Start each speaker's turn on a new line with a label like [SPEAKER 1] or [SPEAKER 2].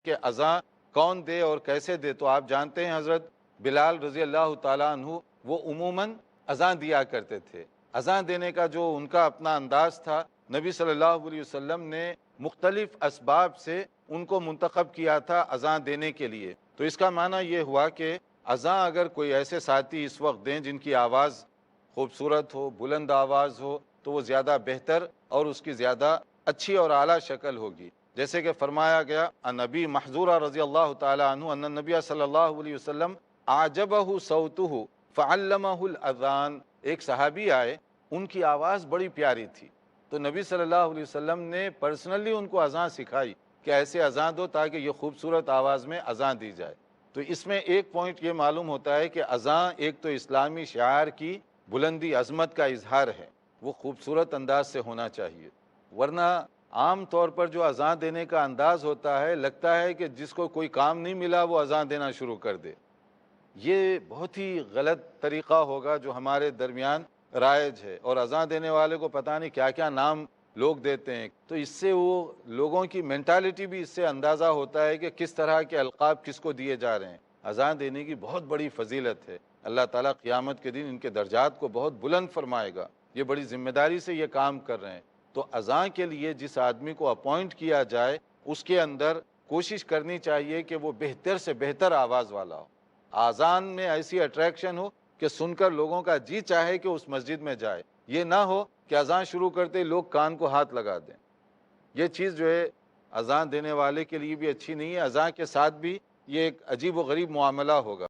[SPEAKER 1] کہ اذان کون دے اور کیسے دے، تو آپ جانتے ہیں حضرت بلال رضی اللہ تعالیٰ عنہ وہ عموماً اذان دیا کرتے تھے۔ اذان دینے کا جو ان کا اپنا انداز تھا، نبی صلی اللہ علیہ وسلم نے مختلف اسباب سے ان کو منتخب کیا تھا اذان دینے کے لیے۔ تو اس کا معنی یہ ہوا کہ اذان اگر کوئی ایسے ساتھی اس وقت دیں جن کی آواز خوبصورت ہو، بلند آواز ہو، تو وہ زیادہ بہتر اور اس کی زیادہ اچھی اور اعلیٰ شکل ہوگی۔ جیسے کہ فرمایا گیا عن نبی محذورہ رضی اللہ تعالیٰ عنہ ان النبی صلی اللہ علیہ وسلم اعجبہ صوتہ فعلمہ الاذان، ایک صحابی آئے، ان کی آواز بڑی پیاری تھی، تو نبی صلی اللہ علیہ وسلم نے پرسنلی ان کو اذان سکھائی کہ ایسے اذان دو تاکہ یہ خوبصورت آواز میں اذان دی جائے۔ تو اس میں ایک پوائنٹ یہ معلوم ہوتا ہے کہ اذان ایک تو اسلامی شعائر کی بلندی عظمت کا اظہار ہے، وہ خوبصورت انداز سے ہونا چاہیے، ورنہ عام طور پر جو اذان دینے کا انداز ہوتا ہے، لگتا ہے کہ جس کو کوئی کام نہیں ملا وہ اذان دینا شروع کر دے۔ یہ بہت ہی غلط طریقہ ہوگا جو ہمارے درمیان رائج ہے، اور اذان دینے والے کو پتہ نہیں کیا کیا نام لوگ دیتے ہیں، تو اس سے وہ لوگوں کی مینٹالٹی بھی اس سے اندازہ ہوتا ہے کہ کس طرح کے القاب کس کو دیے جا رہے ہیں۔ اذان دینے کی بہت بڑی فضیلت ہے، اللہ تعالیٰ قیامت کے دن ان کے درجات کو بہت بلند فرمائے گا، یہ بڑی ذمہ داری سے یہ کام کر رہے ہیں۔ تو اذان کے لیے جس آدمی کو اپوائنٹ کیا جائے اس کے اندر کوشش کرنی چاہیے کہ وہ بہتر سے بہتر آواز والا ہو، اذان میں ایسی اٹریکشن ہو کہ سن کر لوگوں کا جی چاہے کہ اس مسجد میں جائے، یہ نہ ہو کہ اذان شروع کرتے ہی لوگ کان کو ہاتھ لگا دیں۔ یہ چیز جو ہے اذان دینے والے کے لیے بھی اچھی نہیں ہے، اذان کے ساتھ بھی یہ ایک عجیب و غریب معاملہ ہوگا۔